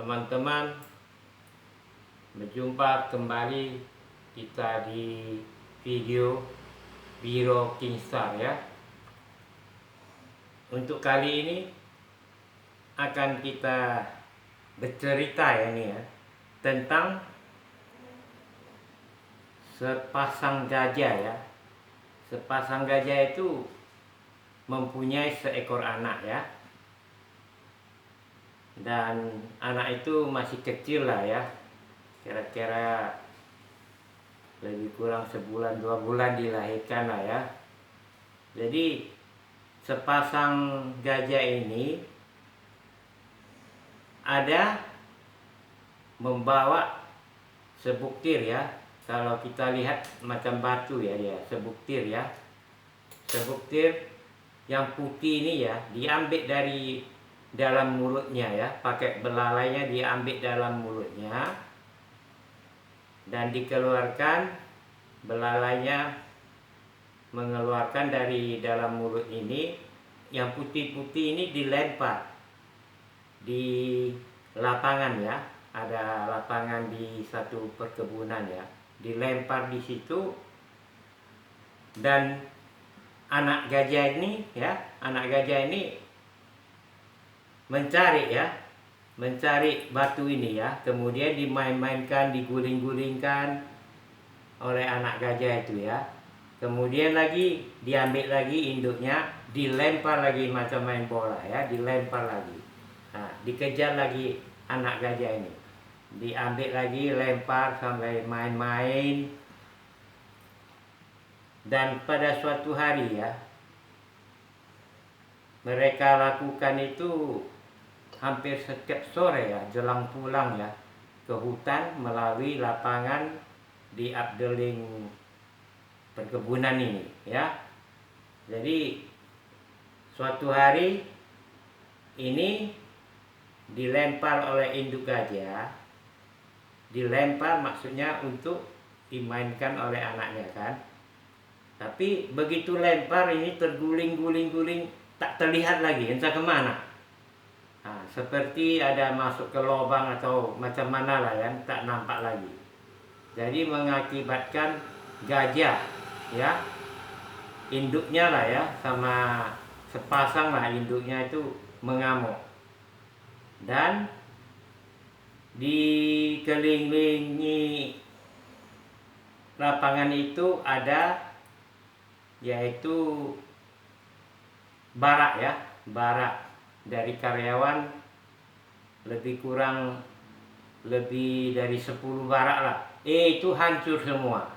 teman-teman, berjumpa kembali kita di video Biro Kingstar ya. Untuk kali ini akan kita bercerita ya nih ya tentang sepasang gajah ya. Sepasang gajah itu mempunyai seekor anak ya. Dan anak itu masih kecil lah ya, kira-kira lebih kurang sebulan 2 bulan dilahirkan lah ya. Jadi sepasang gajah ini ada membawa sebuktir ya. Kalau kita lihat macam batu ya, dia sebuktir ya. Sebuktir yang putih ini ya diambil dari dalam mulutnya ya, pakai belalainya diambil dalam mulutnya dan dikeluarkan, belalainya mengeluarkan dari dalam mulut ini. Yang putih-putih ini dilempar di lapangan ya, ada lapangan di satu perkebunan ya, dilempar di situ. Dan anak gajah ini ya, anak gajah ini mencari batu ini ya, kemudian dimain-mainkan, diguling-gulingkan oleh anak gajah itu ya. Kemudian lagi diambil lagi induknya, dilempar lagi macam main bola ya, dilempar lagi. Nah, dikejar lagi anak gajah ini, diambil lagi, lempar sampai main-main. Dan pada suatu hari ya, mereka lakukan itu hampir setiap sore ya, jelang pulang ya, ke hutan melalui lapangan di updeling perkebunan ini ya. Jadi suatu hari ini dilempar oleh induk gajah, dilempar maksudnya untuk dimainkan oleh anaknya kan. Tapi begitu lempar ini terguling-guling-guling, tak terlihat lagi entah kemana. Nah, seperti ada masuk ke lubang atau macam mana lah ya, tak nampak lagi. Jadi mengakibatkan gajah ya, induknya lah ya, sama sepasang lah induknya itu mengamuk. Dan dikelilingi lapangan itu ada yaitu barak ya, barak dari karyawan, lebih dari 10 barak lah. Itu hancur semua,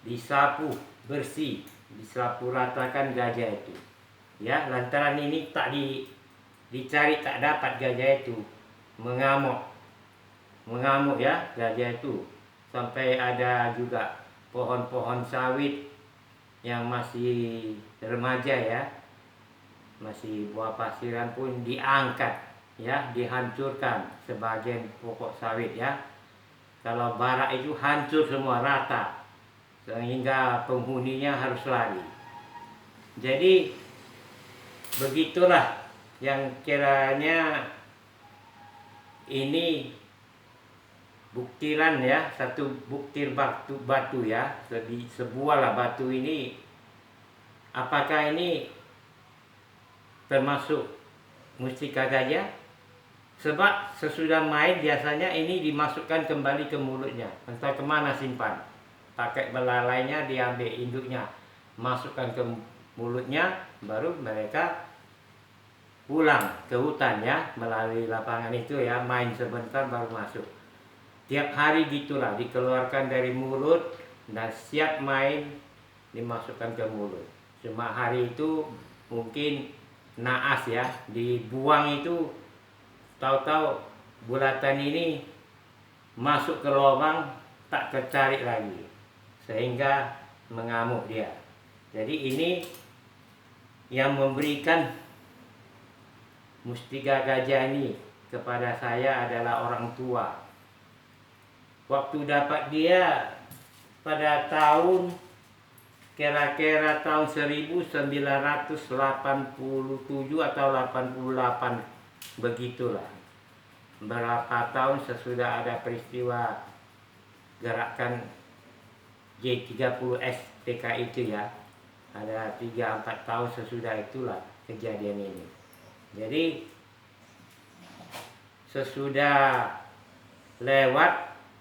disapu bersih, disapu ratakan gajah itu ya. Lantaran ini tak dicari, tak dapat gajah itu, mengamuk ya gajah itu. Sampai ada juga pohon-pohon sawit yang masih remaja ya, masih buah pasiran pun diangkat ya, dihancurkan sebagian pokok sawit ya. Kalau barak itu hancur semua rata, sehingga penghuninya harus lari. Jadi begitulah yang kiranya ini buktiran ya, satu buktir batu ya, sebuah lah batu ini. Apakah ini termasuk mustika gajah? Sebab sesudah main biasanya ini dimasukkan kembali ke mulutnya, entah kemana simpan, pakai belalainya diambil induknya, masukkan ke mulutnya, baru mereka pulang ke hutan ya, melalui lapangan itu ya, main sebentar baru masuk. Tiap hari gitulah, dikeluarkan dari mulut dan siap main, dimasukkan ke mulut. Cuma hari itu mungkin naas ya, dibuang itu, tahu-tahu bulatan ini masuk ke lubang, tak tercari lagi, sehingga mengamuk dia. Jadi ini yang memberikan mustika gajah ini kepada saya adalah orang tua. Waktu dapat dia pada tahun kira-kira tahun 1987 atau 88 begitulah. berapa tahun sesudah ada peristiwa gerakan G30S PKI itu ya, ada 3-4 tahun sesudah itulah kejadian ini. Jadi sesudah lewat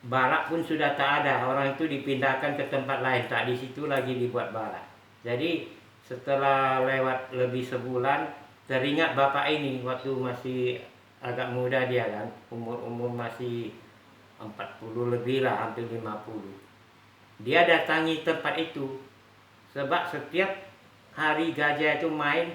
barak pun sudah tak ada, orang itu dipindahkan ke tempat lain, tak di situ lagi dibuat barak. Jadi setelah lewat lebih sebulan, teringat bapak ini waktu masih agak muda dia kan, umur masih 40 lebih lah, hampir 50. Dia datangi tempat itu sebab setiap hari gajah itu main,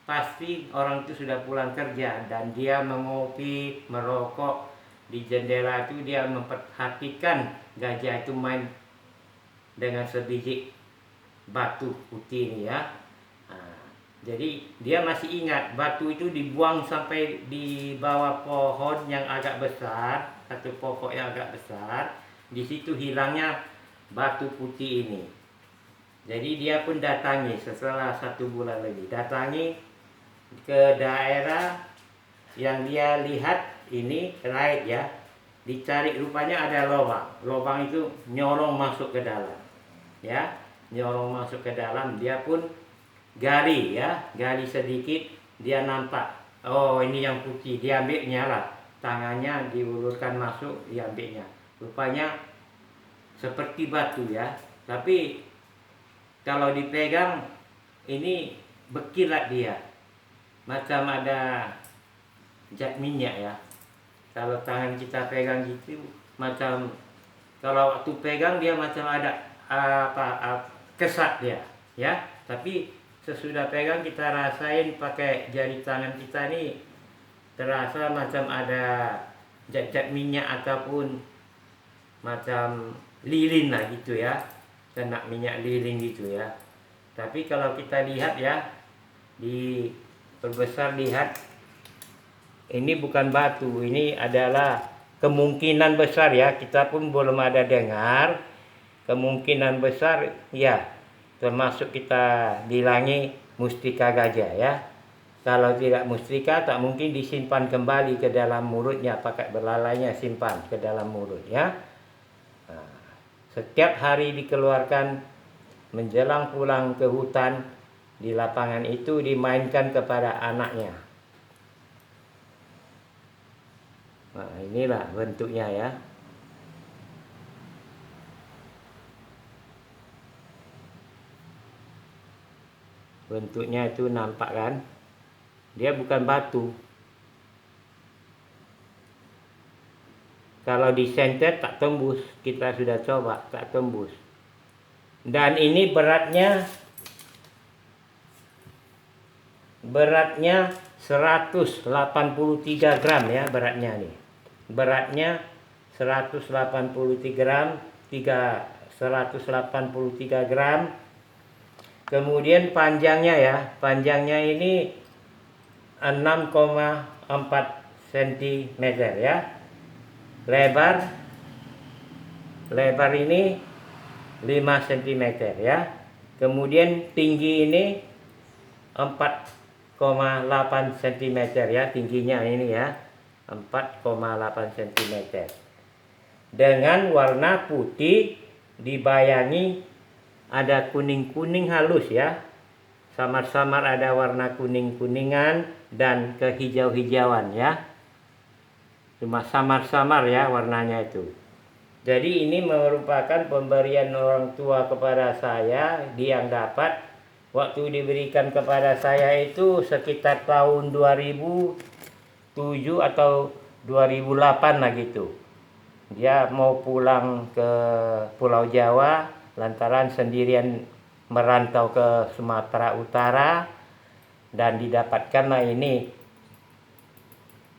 pasti orang itu sudah pulang kerja dan dia mengopi, merokok di jendela itu. Dia memperhatikan gajah itu main dengan sebiji batu putih ini ya. Jadi dia masih ingat batu itu dibuang sampai di bawah pohon yang agak besar, satu pokok yang agak besar. Di situ hilangnya batu putih ini. Jadi dia pun datangi setelah 1 bulan lagi, datangi ke daerah yang dia lihat ini right ya. Dicari, rupanya ada lubang. Lubang itu nyolong masuk ke dalam. Ya, nyolong masuk ke dalam. Dia pun gali ya, gali sedikit, dia nampak, oh ini yang putih, dia ambilnya lah, tangannya diulurkan masuk, diambilnya. Rupanya seperti batu ya, tapi kalau dipegang ini berkilat dia, macam ada zat minyak ya. Kalau tangan kita pegang gitu, macam kalau waktu pegang dia macam ada kesat dia ya, tapi sesudah pegang kita rasain pakai jari tangan kita nih, terasa macam ada zat-zat minyak ataupun macam lilin lah gitu ya, kena minyak lilin gitu ya. Tapi kalau kita lihat ya, di perbesar lihat, ini bukan batu, ini adalah kemungkinan besar ya, kita pun belum ada dengar, kemungkinan besar ya, termasuk kita bilangi mustika gajah ya. Kalau tidak mustika, tak mungkin disimpan kembali ke dalam mulutnya, pakai belalainya simpan ke dalam mulut ya. Nah, setiap hari dikeluarkan menjelang pulang ke hutan, di lapangan itu dimainkan kepada anaknya. Nah, inilah bentuknya ya. Bentuknya itu nampak kan, dia bukan batu. Kalau disentet tak tembus, kita sudah coba tak tembus. Dan ini beratnya 183 gram ya, beratnya nih. Beratnya 183 gram, 183 gram. Kemudian panjangnya ya, panjangnya ini 6,4 cm ya. Lebar ini 5 cm ya. Kemudian tinggi ini 4,8 cm ya, tingginya ini ya, 4,8 cm. Dengan warna putih, dibayangi ada kuning-kuning halus ya. Samar-samar ada warna kuning-kuningan dan kehijau-hijauan ya. Cuma samar-samar ya warnanya itu. Jadi ini merupakan pemberian orang tua kepada saya, yang dapat waktu diberikan kepada saya itu sekitar tahun 2007 atau 2008 lah gitu. Dia mau pulang ke Pulau Jawa lantaran sendirian merantau ke Sumatera Utara, dan didapatkanlah ini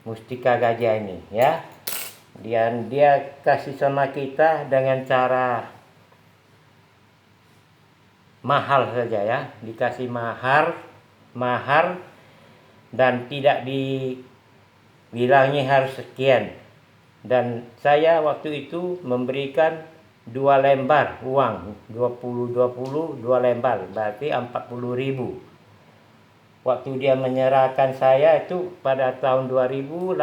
mustika gajah ini ya. Dan dia kasih sama kita dengan cara mahal saja ya, dikasih mahar dan tidak dibilangi harus sekian. Dan saya waktu itu memberikan 2 lembar uang, 2 lembar, berarti 40.000. waktu dia menyerahkan saya itu pada tahun 2008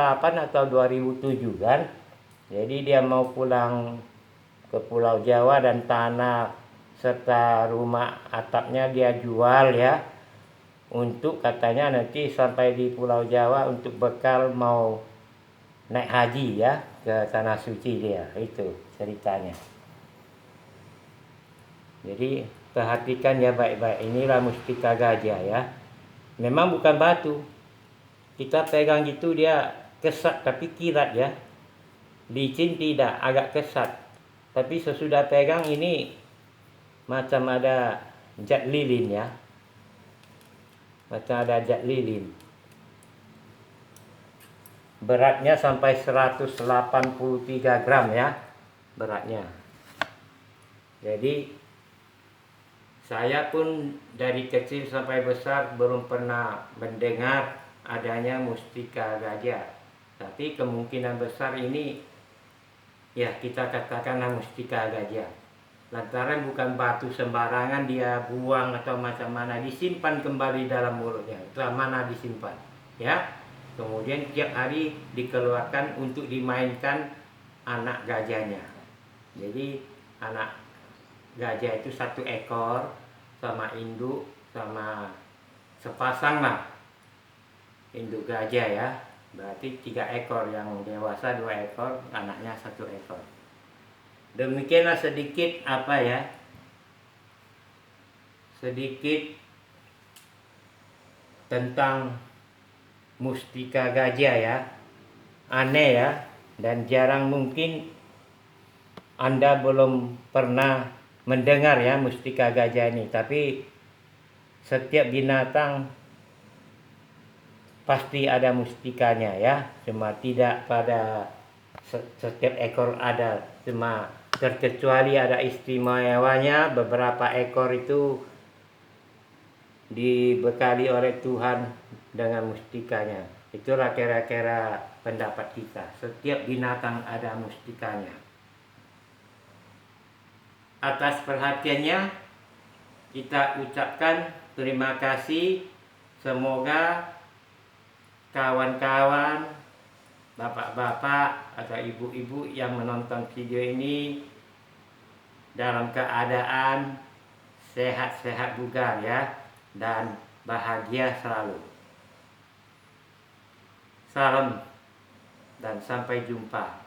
atau 2007 kan. Jadi dia mau pulang ke Pulau Jawa dan tanah serta rumah atapnya dia jual ya. Untuk katanya nanti sampai di Pulau Jawa untuk bekal mau naik haji ya ke tanah suci dia. Itu ceritanya. Jadi perhatikan ya baik-baik. Inilah mustika gajah ya. Memang bukan batu. Kita pegang gitu dia kesat tapi kilat ya. Licin tidak, agak kesat. Tapi sesudah pegang ini macam ada zat lilin ya. Macam ada zat lilin. Beratnya sampai 183 gram ya. Beratnya. Jadi saya pun dari kecil sampai besar belum pernah mendengar adanya mustika gajah. Tapi kemungkinan besar ini ya kita katakanlah mustika gajah. Lantaran bukan batu sembarangan dia buang atau macam mana, disimpan kembali dalam mulutnya. Setelah mana disimpan, ya. Kemudian tiap hari dikeluarkan untuk dimainkan anak gajahnya. Jadi anak gajah itu 1 ekor sama induk sama sepasang lah induk gajah ya. Berarti 3 ekor, yang dewasa 2 ekor, anaknya 1 ekor. Demikianlah sedikit apa ya, sedikit tentang mustika gajah ya. Aneh ya, dan jarang mungkin Anda belum pernah mendengar ya mustika gajah ini. Tapi setiap binatang pasti ada mustikanya ya. Cuma tidak pada setiap ekor ada, cuma terkecuali ada istimewanya. Beberapa ekor itu dibekali oleh Tuhan dengan mustikanya. Itulah kira-kira pendapat kita. Setiap binatang ada mustikanya. Atas perhatiannya kita ucapkan terima kasih. Semoga kawan-kawan, bapak-bapak atau ibu-ibu yang menonton video ini dalam keadaan sehat-sehat bugar ya, dan bahagia selalu. Salam dan sampai jumpa.